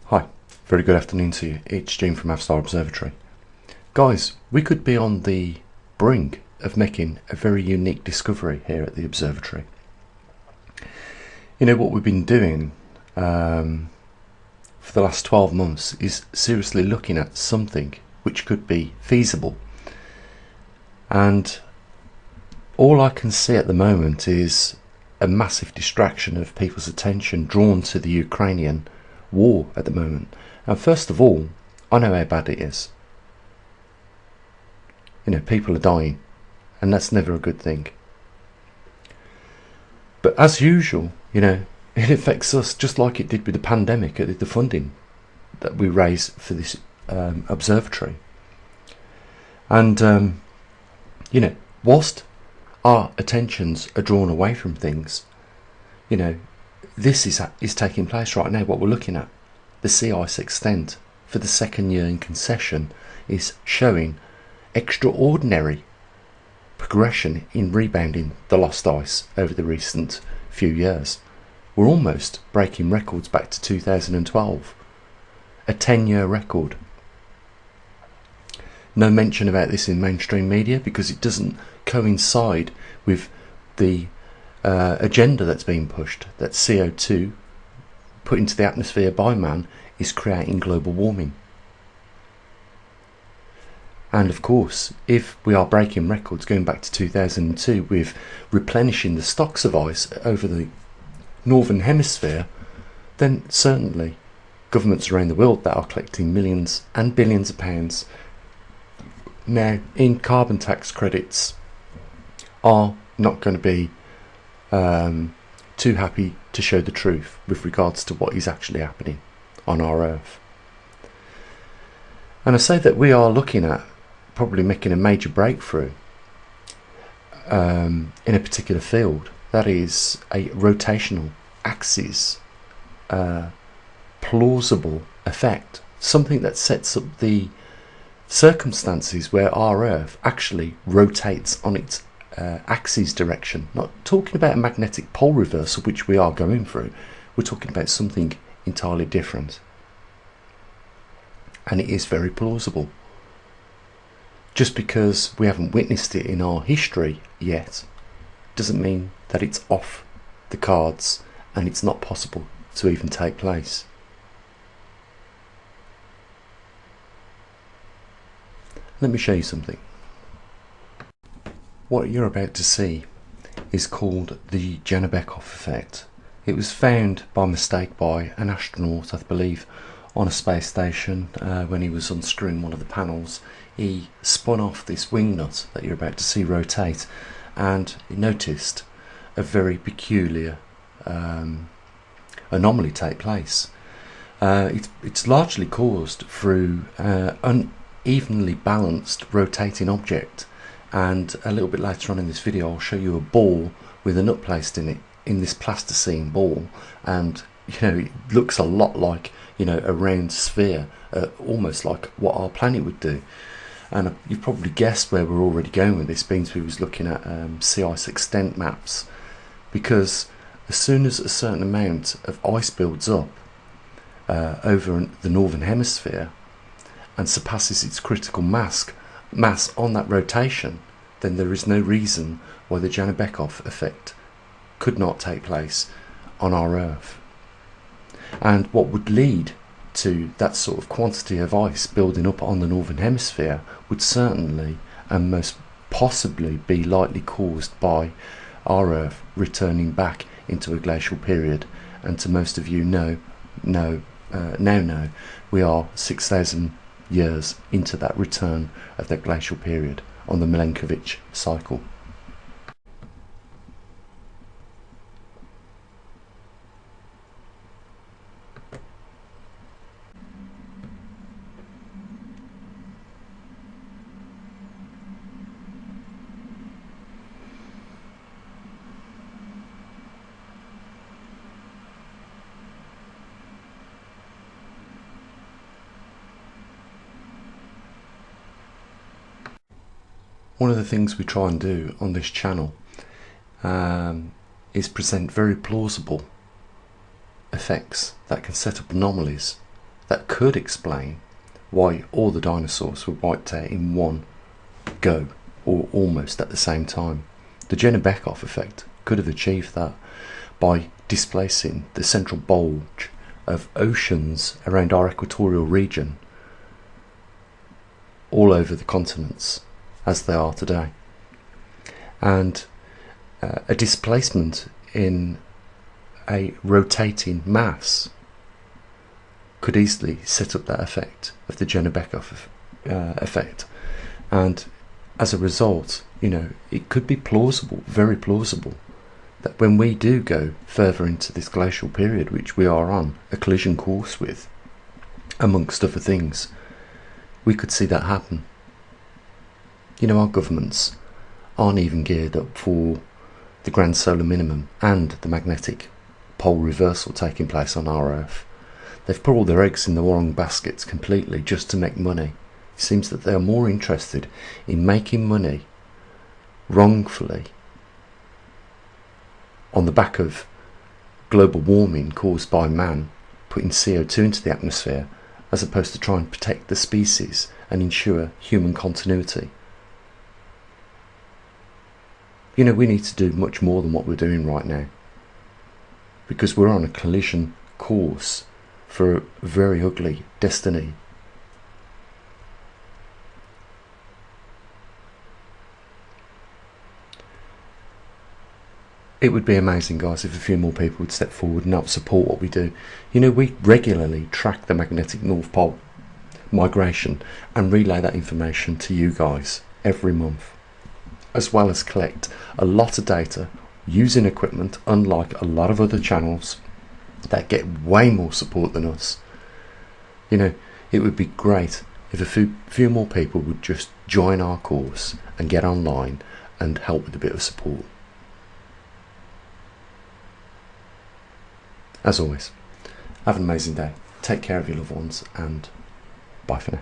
Hi, very good afternoon to you. It's Jim from maverickstar Observatory. Guys, we could be on the brink of making a very unique discovery here at the observatory. You know, what we've been doing for the last 12 months is seriously looking at something which could be feasible. And all I can see at the moment is a massive distraction of people's attention drawn to the Ukrainian war at the moment. And first of all, I know how bad it is. You know, people are dying, and that's never a good thing. But as usual, you know, it affects us just like it did with the pandemic, the funding that we raised for this observatory. And you know, whilst our attentions are drawn away from things, you know, this is taking place right now. What we're looking at, the sea ice extent for the second year in concession, is showing extraordinary progression in rebounding the lost ice over the recent few years. We're almost breaking records back to 2012, a 10-year record. No mention about this in mainstream media because it doesn't coincide with the agenda that's being pushed, that CO2 put into the atmosphere by man is creating global warming. And of course, if we are breaking records going back to 2002 with replenishing the stocks of ice over the northern hemisphere, then certainly governments around the world that are collecting millions and billions of pounds now in carbon tax credits are not going to be too happy to show the truth with regards to what is actually happening on our earth. And I say that we are looking at probably making a major breakthrough in a particular field, that is a rotational axis plausible effect, something that sets up the circumstances where our earth actually rotates on its axis direction. Not talking about a magnetic pole reversal, which we are going through. We're talking about something entirely different, and it is very plausible. Just because we haven't witnessed it in our history yet doesn't mean that it's off the cards and it's not possible to even take place. Let me show you something. What you're about to see is called the Dzhanibekov effect. It was found by mistake by an astronaut, I believe, on a space station. When he was unscrewing one of the panels, he spun off this wing nut that you're about to see rotate, and he noticed a very peculiar anomaly take place. It's largely caused through unevenly balanced rotating object, and a little bit later on in this video I'll show you a ball with a nut placed in it, in this plasticine ball, and you know, it looks a lot like, you know, a round sphere, almost like what our planet would do. And you've probably guessed where we're already going with this, being we was looking at sea ice extent maps, because as soon as a certain amount of ice builds up over the northern hemisphere and surpasses its critical mass on that rotation, then there is no reason why the Dzhanibekov effect could not take place on our Earth. And what would lead to that sort of quantity of ice building up on the northern hemisphere would certainly and most possibly be likely caused by our Earth returning back into a glacial period. And to most of you now know we are 6,000 years into that return of that glacial period on the Milankovitch cycle. One of the things we try and do on this channel is present very plausible effects that can set up anomalies that could explain why all the dinosaurs were wiped out in one go, or almost at the same time. The Dzhanibekov effect could have achieved that by displacing the central bulge of oceans around our equatorial region all over the continents as they are today. And a displacement in a rotating mass could easily set up that effect of the Dzhanibekov effect. And as a result, it could be plausible, very plausible, that when we do go further into this glacial period, which we are on a collision course with, amongst other things, we could see that happen. Our governments aren't even geared up for the grand solar minimum and the magnetic pole reversal taking place on our Earth. They've put all their eggs in the wrong baskets completely just to make money. It seems that they are more interested in making money wrongfully on the back of global warming caused by man putting CO2 into the atmosphere, as opposed to try and protect the species and ensure human continuity. We need to do much more than what we're doing right now, because we're on a collision course for a very ugly destiny. It would be amazing, guys, if a few more people would step forward and help support what we do. We regularly track the magnetic North Pole migration and relay that information to you guys every month, as well as collect a lot of data using equipment, unlike a lot of other channels that get way more support than us. It would be great if a few more people would just join our course and get online and help with a bit of support. As always, have an amazing day. Take care of your loved ones, and bye for now.